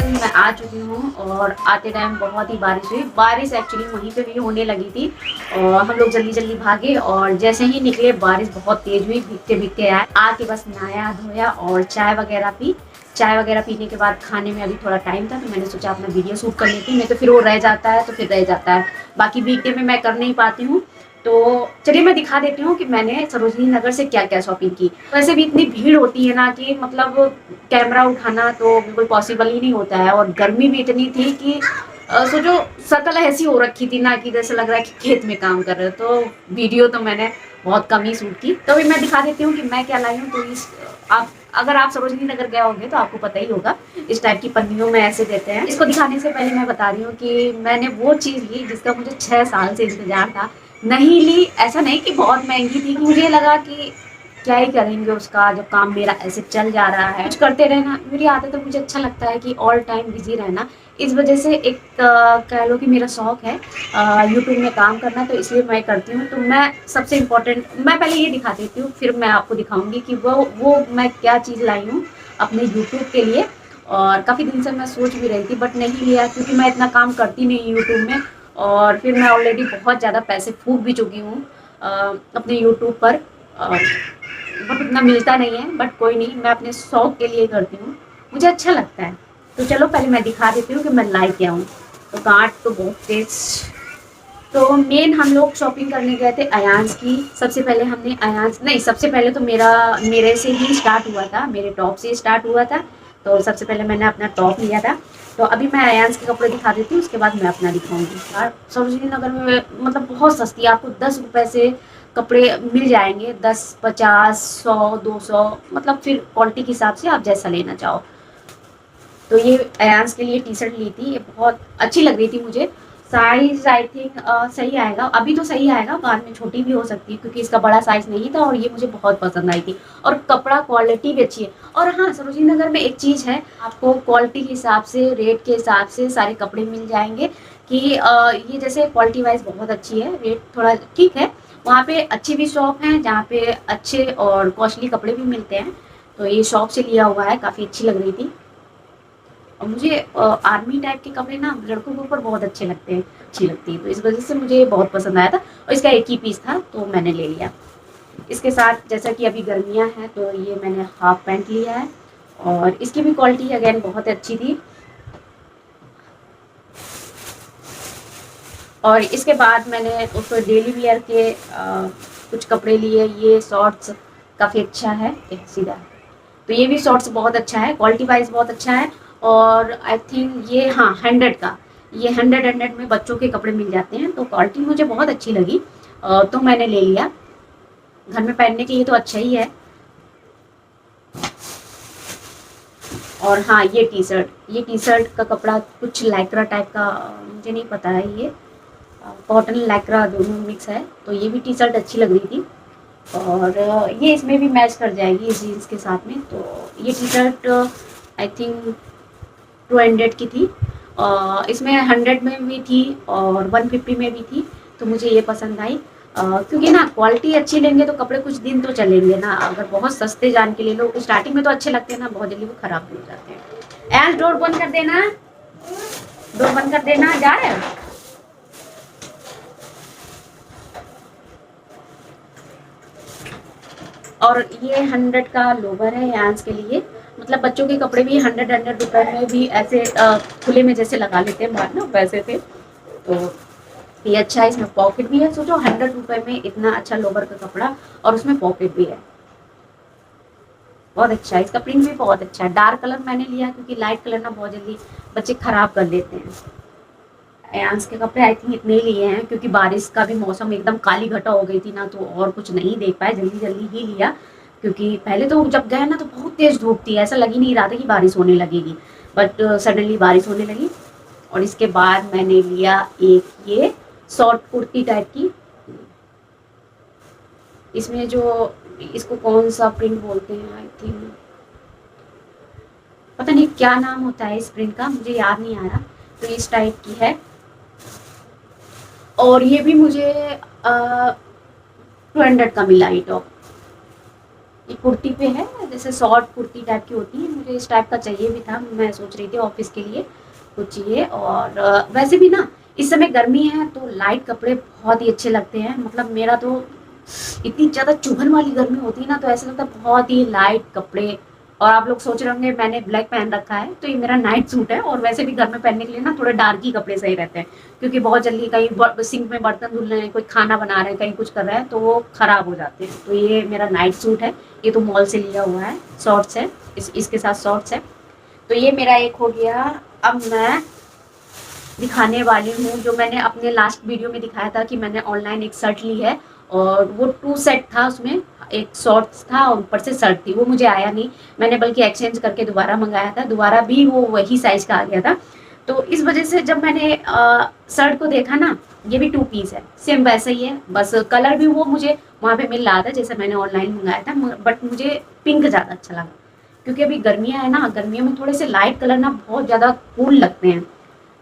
मैं आ चुकी हूँ और आते टाइम बहुत ही बारिश हुई। बारिश एक्चुअली वहीं पे भी होने लगी थी और हम लोग जल्दी जल्दी भागे और जैसे ही निकले बारिश बहुत तेज हुई। भीगते भीगते आए, आके बस नहाया धोया और चाय वगैरह पी। चाय वगैरह पीने के बाद खाने में अभी थोड़ा टाइम था तो मैंने सोचा अपना वीडियो शूट कर लेती हूँ, नहीं तो फिर वो रह जाता है तो फिर रह जाता है। बाकी वीकडे में मैं कर नहीं पाती हूँ। तो चलिए मैं दिखा देती हूँ कि मैंने सरोजनी नगर से क्या क्या शॉपिंग की। वैसे भी इतनी भीड़ होती है ना कि मतलब कैमरा उठाना तो बिल्कुल पॉसिबल ही नहीं होता है और गर्मी भी इतनी थी कि सोचो शक्ल ऐसी हो रखी थी ना कि जैसे लग रहा है कि खेत में काम कर रहे हो। तो वीडियो तो मैंने बहुत कम ही शूट की। तो अभी मैं दिखा देती हूँ कि मैं क्या लाई हूँ। तो इस आप अगर आप सरोजनी नगर गए होंगे तो आपको पता ही होगा, इस टाइप की पन्नियों में ऐसे देते हैं। इसको दिखाने से पहले मैं बता रही हूँ कि मैंने वो चीज़ ली जिसका मुझे 6 साल से इंतजार था। नहीं ली, ऐसा नहीं कि बहुत महंगी थी, मुझे लगा कि क्या ही करेंगे उसका जब काम मेरा ऐसे चल जा रहा है। कुछ करते रहना मेरी आदत है, मुझे अच्छा लगता है कि ऑल टाइम बिजी रहना। इस वजह से एक कह लो कि मेरा शौक है यूट्यूब में काम करना, तो इसलिए मैं करती हूँ। तो मैं सबसे इम्पोर्टेंट मैं पहले ये दिखा देती हूँ, फिर मैं आपको दिखाऊंगी कि वो मैं क्या चीज़ लाई हूँ अपने यूट्यूब के लिए। और काफ़ी दिन से मैं सोच भी रही थी बट नहीं लिया, क्योंकि मैं इतना काम करती नहीं यूट्यूब में और फिर मैं ऑलरेडी बहुत ज़्यादा पैसे फूक भी चुकी हूँ अपने यूट्यूब पर। बट उतना मिलता नहीं है, बट कोई नहीं, मैं अपने शौक के लिए करती हूँ, मुझे अच्छा लगता है। तो चलो पहले मैं दिखा देती हूँ कि मैं लाई क्या हूँ। तो कांट तो बहुत तेज। तो मेन हम लोग शॉपिंग करने गए थे अयांस की। सबसे पहले हमने अयांस नहीं, सबसे पहले तो मेरे से ही स्टार्ट हुआ था, मेरे टॉप से स्टार्ट हुआ था। तो सबसे पहले मैंने अपना टॉप लिया था। तो अभी मैं अयांस के कपड़े दिखा देती हूँ, उसके बाद मैं अपना दिखाऊंगी। और सरोजनी नगर में मतलब बहुत सस्ती, आपको 10 रुपये से कपड़े मिल जाएंगे। 10, 50, 100, 200, मतलब फिर क्वालिटी के हिसाब से आप जैसा लेना चाहो। तो ये अयांस के लिए टी शर्ट ली थी, ये बहुत अच्छी लग रही थी मुझे। साइज आई थिंक सही आएगा, अभी तो सही आएगा, बाद में छोटी भी हो सकती है क्योंकि इसका बड़ा साइज नहीं था और ये मुझे बहुत पसंद आई थी। और कपड़ा क्वालिटी भी अच्छी है। और हाँ, सरोजनी नगर में एक चीज़ है, आपको क्वालिटी के हिसाब से, रेट के हिसाब से सारे कपड़े मिल जाएंगे। कि ये जैसे क्वालिटी वाइज बहुत अच्छी है, रेट थोड़ा ठीक है। वहाँ पे अच्छी भी शॉप हैं जहाँ पे अच्छे और कॉस्टली कपड़े भी मिलते हैं। तो ये शॉप से लिया हुआ है, काफ़ी अच्छी लग रही थी। और मुझे आर्मी टाइप के कपड़े ना लड़कों के ऊपर बहुत अच्छे लगते हैं, अच्छी लगती है, तो इस वजह से मुझे बहुत पसंद आया था। और इसका एक ही पीस था तो मैंने ले लिया। इसके साथ जैसा कि अभी गर्मियाँ हैं तो ये मैंने हाफ पैंट लिया है और इसकी भी क्वालिटी अगेन बहुत अच्छी थी। और इसके बाद मैंने उसको डेली वियर के कुछ कपड़े लिए। ये शॉर्ट्स काफ़ी अच्छा है, एक सीधा। तो ये भी शॉर्ट्स बहुत अच्छा है, क्वालिटी वाइज बहुत अच्छा है। और आई थिंक ये, हाँ, 100 का, ये 100 में बच्चों के कपड़े मिल जाते हैं, तो क्वालिटी मुझे बहुत अच्छी लगी। तो मैंने ले लिया। घर में पहनने के लिए तो अच्छा ही है। और हाँ, ये टी शर्ट का कपड़ा कुछ लाइक्रा टाइप का, मुझे नहीं पता है, ये कॉटन लाइक्रा दोनों मिक्स है। तो ये भी टी शर्ट अच्छी लग रही थी और ये इसमें भी मैच कर जाएगी इस जीन्स के साथ में। तो ये टी शर्ट आई थिंक 200 की थी। इसमें 100 में भी थी और 150 में भी थी। तो मुझे ये पसंद आई क्योंकि ना क्वालिटी अच्छी लेंगे तो कपड़े कुछ दिन तो चलेंगे ना। अगर बहुत सस्ते जान के ले लो, स्टार्टिंग में तो अच्छे लगते हैं ना, बहुत जल्दी वो खराब भी हो जाते हैं। एल डोर बंद कर देना, डोर बंद कर देना, जा रहे हो। और ये 100 का लोवर है यांस के लिए। मतलब बच्चों के कपड़े भी 100 रुपए में भी ऐसे खुले में जैसे लगा लेते हैं बाहर ना, वैसे थे। तो ये अच्छा है, इसमें पॉकेट भी है। सोचो 100 रुपए में इतना अच्छा लोवर का कपड़ा और उसमें पॉकेट भी है, बहुत अच्छा है। इसका प्रिंट भी बहुत अच्छा है। डार्क कलर मैंने लिया क्योंकि लाइट कलर ना बहुत जल्दी बच्चे खराब कर लेते हैं। एयांस के कपड़े आई थिंक इतने ही लिए हैं क्योंकि बारिश का भी मौसम, एकदम काली घटा हो गई थी ना, तो और कुछ नहीं देख पाए, जल्दी जल्दी ही लिया। क्योंकि पहले तो जब गए ना तो बहुत तेज धूप थी, ऐसा लग ही नहीं रहा था कि बारिश होने लगेगी, बट सडनली बारिश होने लगी। और इसके बाद मैंने लिया एक ये शॉर्ट कुर्ती टाइप की। इसमें जो, इसको कौन सा प्रिंट बोलते हैं, आई थिंक पता नहीं क्या नाम होता है इस प्रिंट का, मुझे याद नहीं आ रहा। तो इस टाइप की है और ये भी मुझे 200 का मिला। ये टॉप, ये कुर्ती पे है, जैसे शॉर्ट कुर्ती टाइप की होती है, मुझे इस टाइप का चाहिए भी था। मैं सोच रही थी ऑफिस के लिए कुछ चाहिए। और वैसे भी ना इस समय गर्मी है तो लाइट कपड़े बहुत ही अच्छे लगते हैं। मतलब मेरा तो इतनी ज़्यादा चुभन वाली गर्मी होती है ना, तो ऐसा लगता है बहुत ही लाइट कपड़े। और आप लोग सोच रहे होंगे मैंने ब्लैक पहन रखा है, तो ये मेरा नाइट सूट है। और वैसे भी घर में पहनने के लिए ना थोड़े डार्क ही कपड़े सही रहते हैं, क्योंकि बहुत जल्दी कहीं सिंक में बर्तन धुल रहे हैं, कोई खाना बना रहे हैं, कहीं कुछ कर रहे हैं, तो वो खराब हो जाते हैं। तो ये मेरा नाइट सूट है, ये तो मॉल से लिया हुआ है, शॉर्ट्स है, इसके साथ शॉर्ट्स है। तो ये मेरा एक हो गया। अब मैं दिखाने वाली हूँ जो मैंने अपने लास्ट वीडियो में दिखाया था कि मैंने ऑनलाइन एक शर्ट ली है, और वो 2 सेट था, उसमें एक शॉर्ट्स था और ऊपर से शर्ट थी। वो मुझे आया नहीं, मैंने बल्कि एक्सचेंज करके दोबारा मंगाया था, दोबारा भी वो वही साइज का आ गया था। तो इस वजह से जब मैंने शर्ट को देखा ना, ये भी 2 पीस है, सेम वैसा ही है, बस कलर भी वो मुझे वहाँ पे मिल रहा था जैसे मैंने ऑनलाइन मंगाया था, बट मुझे पिंक ज़्यादा अच्छा लगा, क्योंकि अभी गर्मियाँ है ना, गर्मियों में थोड़े से लाइट कलर ना बहुत ज़्यादा कूल लगते हैं।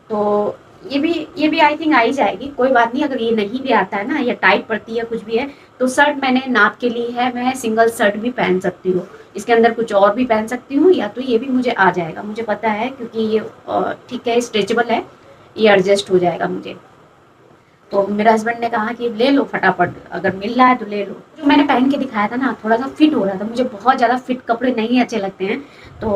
तो ये भी आई थिंक आ ही जाएगी, कोई बात नहीं। अगर ये नहीं भी आता है ना, या टाइट पड़ती है कुछ भी है, तो शर्ट मैंने नाप के ली है, मैं सिंगल शर्ट भी पहन सकती हूँ, इसके अंदर कुछ और भी पहन सकती हूँ, या तो ये भी मुझे आ जाएगा, मुझे पता है, क्योंकि ये ठीक है, स्ट्रेचेबल है, ये एडजस्ट हो जाएगा मुझे। तो मेरे हस्बैंड ने कहा कि ले लो फटाफट, अगर मिल रहा है तो ले लो। जो मैंने पहन के दिखाया था ना, थोड़ा सा फिट हो रहा था, मुझे बहुत ज़्यादा फिट कपड़े नहीं अच्छे लगते हैं। तो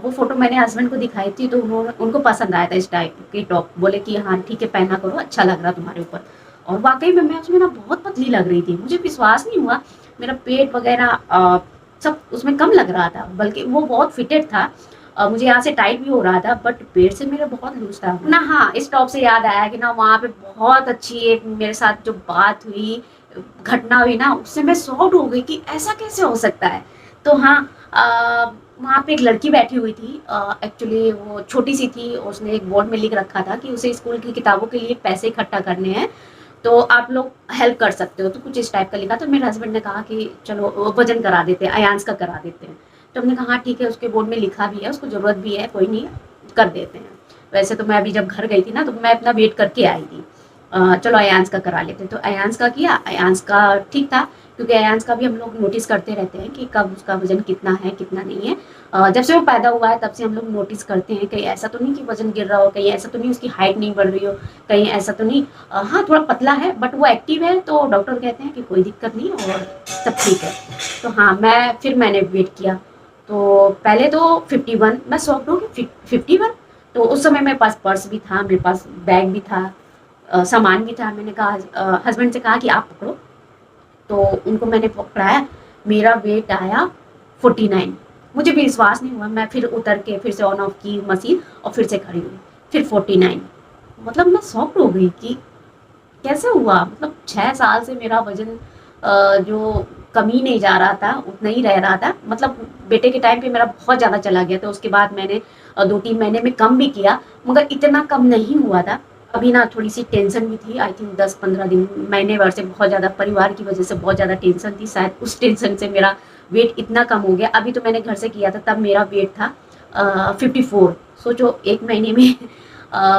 वो फोटो मैंने हस्बैंड को दिखाई थी, तो उनको पसंद आया था इस टाइप की टॉप, बोले कि हाँ ठीक है पहना करो, अच्छा लग रहा तुम्हारे ऊपर। और वाकई में मैं उसमें ना बहुत पतली लग रही थी, मुझे विश्वास नहीं हुआ, मेरा पेट वगैरह सब उसमें कम लग रहा था, बल्कि वो बहुत फिटेड था। मुझे यहाँ से टाइट भी हो रहा था, बट पेट से मेरा बहुत लूज था ना। हाँ, इस टॉप से याद आया कि ना वहाँ पे बहुत अच्छी एक मेरे साथ जो बात हुई, घटना हुई ना, उससे मैं शॉक्ड हो गई कि ऐसा कैसे हो सकता है। तो हाँ, वहाँ पे एक लड़की बैठी हुई थी, एक्चुअली वो छोटी सी थी, उसने एक बोर्ड में लिख रखा था कि उसे स्कूल की किताबों के लिए पैसे इकट्ठा करने हैं, तो आप लोग हेल्प कर सकते हो, तो कुछ इस टाइप का लिखा। तो मेरे हस्बैंड ने कहा कि चलो वजन करा देते हैं, अयांश का करा देते हैं। तो हमने कहा हाँ ठीक है, उसके बोर्ड में लिखा भी है, उसको ज़रूरत भी है, कोई नहीं, कर देते हैं। वैसे तो मैं अभी जब घर गई थी ना, तो मैं अपना वेट करके आई थी, चलो अयांश का करा लेते। तो अयांश का किया, अयांश का ठीक था, क्योंकि अयांश का भी हम लोग नोटिस करते रहते हैं कि कब उसका वजन कितना है कितना नहीं है। जब से वो पैदा हुआ है तब से हम लोग नोटिस करते हैं, कहीं ऐसा तो नहीं कि वजन गिर रहा हो, कहीं ऐसा तो नहीं उसकी हाइट नहीं बढ़ रही हो, कहीं ऐसा तो नहीं। हाँ थोड़ा पतला है, बट वो एक्टिव है, तो डॉक्टर कहते हैं कि कोई दिक्कत नहीं और सब ठीक है। तो हाँ, मैंने वेट किया, तो पहले तो 51, मैं शॉक्ड हो गई, 51। तो उस समय मेरे पास पर्स भी था, मेरे पास बैग भी था, सामान भी था। मैंने कहा, हस्बैंड से कहा कि आप पकड़ो, तो उनको मैंने पकड़ाया, मेरा वेट आया 49। मुझे भी विश्वास नहीं हुआ, मैं फिर उतर के फिर से ऑन ऑफ की मशीन और फिर से खड़ी हुई, फिर 49। मतलब मैं शॉक्ड हो गई कि कैसे हुआ। मतलब 6 साल से मेरा वजन जो कम ही नहीं जा रहा था, उतना ही रह रहा था। मतलब बेटे के टाइम पे मेरा बहुत ज़्यादा चला गया था, उसके बाद मैंने 2-3 महीने में कम भी किया, मगर इतना कम नहीं हुआ था। अभी ना थोड़ी सी टेंशन भी थी, आई थिंक 10-15 दिन, महीने भर से बहुत ज़्यादा परिवार की वजह से बहुत ज़्यादा टेंशन थी, शायद उस टेंशन से मेरा वेट इतना कम हो गया। अभी तो मैंने घर से किया था, तब मेरा वेट था 54। सोचो 1 महीने में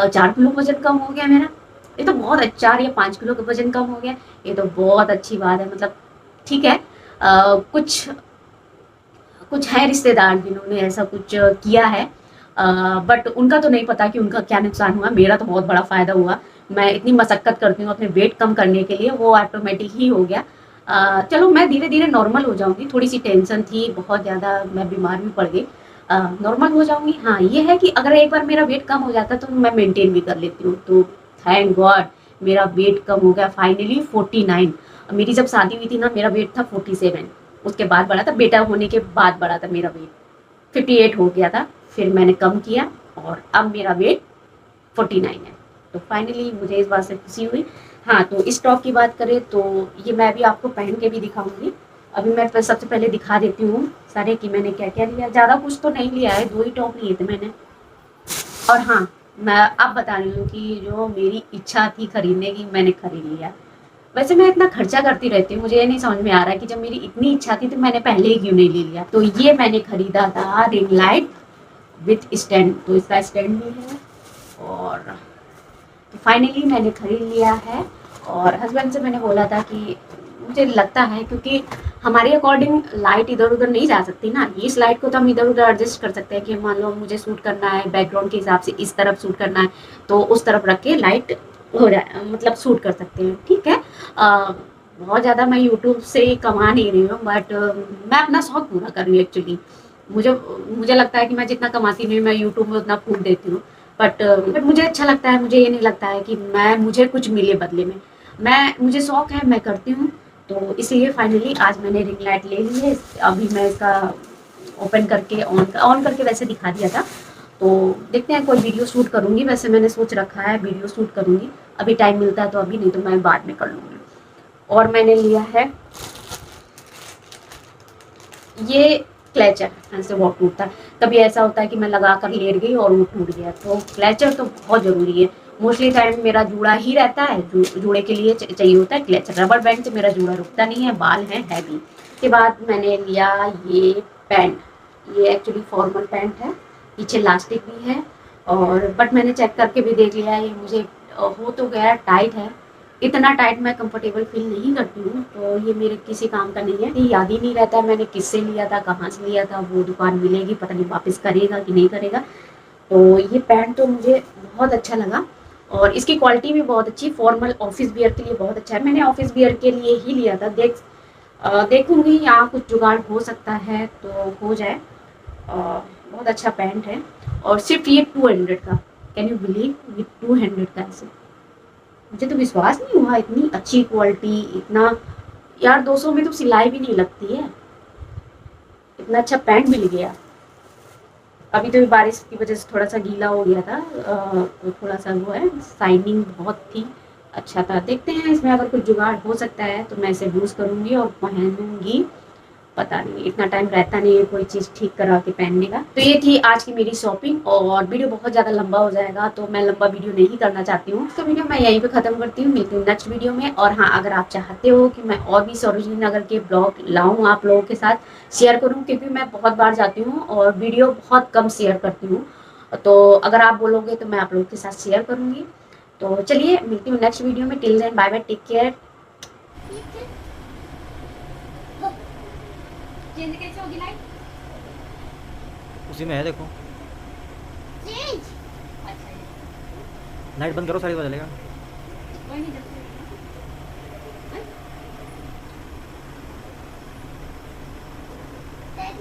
4 किलो वजन कम हो गया मेरा। ये तो बहुत 4 या 5 किलो का वजन कम हो गया, ये तो बहुत अच्छी बात है। मतलब ठीक है, कुछ कुछ है रिश्तेदार जिन्होंने ऐसा कुछ किया है, बट उनका तो नहीं पता कि उनका क्या नुकसान हुआ, मेरा तो बहुत बड़ा फ़ायदा हुआ। मैं इतनी मशक्क़त करती हूँ अपने वेट कम करने के लिए, वो ऑटोमेटिक ही हो गया। चलो मैं धीरे-धीरे नॉर्मल हो जाऊँगी, थोड़ी-सी टेंशन थी, बहुत ज़्यादा मैं बीमार भी पड़ गई, नॉर्मल हो जाऊँगी। हाँ, ये है कि अगर एक बार मेरा वेट कम हो जाता तो मैं मेंटेन भी कर लेती हूँ, तो थैंक गॉड मेरा वेट कम हो गया फाइनली 49। मेरी जब शादी हुई थी ना, मेरा वेट था 47, उसके बाद बढ़ा था, बेटा होने के बाद बढ़ा था मेरा वेट, 58 हो गया था, फिर मैंने कम किया और अब मेरा वेट 49 है। तो फाइनली मुझे इस बात से खुशी हुई। हाँ, तो इस टॉप की बात करें तो ये मैं भी आपको पहन के भी दिखाऊंगी। अभी मैं सबसे पहले दिखा देती हूँ सारे कि मैंने क्या क्या लिया। ज़्यादा कुछ तो नहीं लिया है, 2 ही टॉप लिए थे मैंने। और हाँ, मैं अब बता रही हूँ कि जो मेरी इच्छा थी खरीदने की, मैंने खरीद लिया। वैसे मैं इतना खर्चा करती रहती हूँ, मुझे ये नहीं समझ में आ रहा है कि जब मेरी इतनी इच्छा थी तो मैंने पहले ही क्यों नहीं ले लिया। तो ये मैंने खरीदा था रिंग लाइट विथ स्टैंड, तो इसका स्टैंड भी है, और तो फाइनली मैंने खरीद लिया है। और हस्बैंड से मैंने बोला था कि मुझे लगता है, क्योंकि हमारे अकॉर्डिंग लाइट इधर उधर नहीं जा सकती ना। इस लाइट को तो हम इधर उधर एडजस्ट कर सकते हैं कि मान लो मुझे शूट करना है बैकग्राउंड के हिसाब से, इस तरफ शूट करना है तो उस तरफ रख के लाइट हो जाए, मतलब शूट कर सकते हैं, ठीक है। बहुत ज़्यादा मैं यूट्यूब से कमा नहीं रही हूँ, बट मैं अपना शौक पूरा कर रही हूँ एक्चुअली। मुझे मुझे लगता है कि मैं जितना कमाती नहीं, मैं यूट्यूब में उतना फूट देती हूँ। बट मुझे अच्छा लगता है, मुझे ये नहीं लगता है कि मुझे कुछ मिले बदले में। मुझे शौक है, मैं करती हूँ। तो इसलिए फाइनली आज मैंने रिंग लाइट ले ली है। अभी मैं इसका ओपन करके ऑन करके वैसे दिखा दिया था। तो देखते हैं, कोई वीडियो शूट करूँगी, वैसे मैंने सोच रखा है वीडियो शूट करूँगी। अभी टाइम मिलता है तो अभी, नहीं तो मैं बाद में कर लूँगी। और मैंने लिया है ये क्लेचर, ऐसे बहुत टूटता है। कभी ऐसा होता है कि मैं लगा कर लेट गई और वो टूट गया, तो क्लेचर तो बहुत ज़रूरी है। मोस्टली टाइम मेरा जूड़ा ही रहता है, जूड़े के लिए चाहिए होता है क्लेचर। रबर बैंड से मेरा जूड़ा रुकता नहीं है, बाल हैं हैवी। के बाद मैंने लिया ये पैंट। ये एक्चुअली फॉर्मल पैंट है, पीछे लास्टिक भी है। और बट मैंने चेक करके भी देख लिया, ये मुझे हो तो गया टाइट है। इतना टाइट मैं कंफर्टेबल फील नहीं करती हूँ, तो ये मेरे किसी काम का नहीं है। ये याद ही नहीं रहता है मैंने किससे लिया था, कहाँ से लिया था। वो दुकान मिलेगी, पता नहीं वापस करेगा कि नहीं करेगा। तो ये पैंट तो मुझे बहुत अच्छा लगा और इसकी क्वालिटी भी बहुत अच्छी, फॉर्मल ऑफिस वियर के लिए बहुत अच्छा है। मैंने ऑफिस वियर के लिए ही लिया था। देखूंगी यहाँ कुछ जुगाड़ हो सकता है तो हो जाए। बहुत अच्छा पैंट है और सिर्फ ये 200 का। कैन यू बिलीव, ये 200 का ऐसे। मुझे तो विश्वास नहीं हुआ, इतनी अच्छी क्वालिटी, इतना यार 200 में तो सिलाई भी नहीं लगती है। इतना अच्छा पैंट मिल गया। अभी तो बारिश की वजह से थोड़ा सा गीला हो गया था, तो थोड़ा सा वो है, शाइनिंग बहुत थी, अच्छा था। देखते हैं इसमें अगर कुछ जुगाड़ हो सकता है तो मैं इसे यूज़ करूँगी और पहनूंगी। पता नहीं, इतना टाइम रहता नहीं है कोई चीज़ ठीक करा के पहनने का। तो ये थी आज की मेरी शॉपिंग और वीडियो बहुत ज़्यादा लंबा हो जाएगा, तो मैं लंबा वीडियो नहीं करना चाहती हूँ। तो वीडियो मैं यहीं पे ख़त्म करती हूँ, मिलती हूँ नेक्स्ट वीडियो में। और हाँ, अगर आप चाहते हो कि मैं और भी सरोजनी नगर के ब्लॉग लाऊँ आप लोगों के साथ शेयर करूँ, क्योंकि मैं बहुत बार जाती हूँ और वीडियो बहुत कम शेयर करती हूँ, तो अगर आप बोलोगे तो मैं आप लोगों के साथ शेयर करूँगी। तो चलिए मिलती हूँ नेक्स्ट वीडियो में। Till then bye bye, take care. Change कैसे होगी लाइट? उसी में है देखो। चेंज? अच्छा, लाइट बंद करो, सारी पता चलेगा। कोई नहीं, जब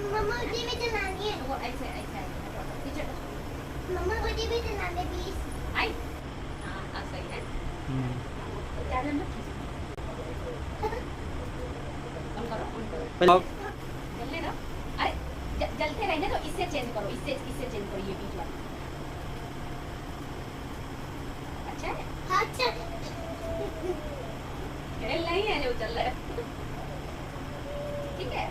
मम्मा मुझे भी चलानी है। वो ऐसे ऐसे टीचर मम्मा मुझे भी चलाने प्लीज। आई। हाँ सही है। ज़्यादा मत खींचो। ऑन करो, ऑन करो। पहले जलने दो। अरे जलते रहने दो, इससे चेंज करो, इससे चेंज करो, ये बीच वाला। अच्छा है? हाँ चल। नहीं है जो चल रहा है। ठीक है।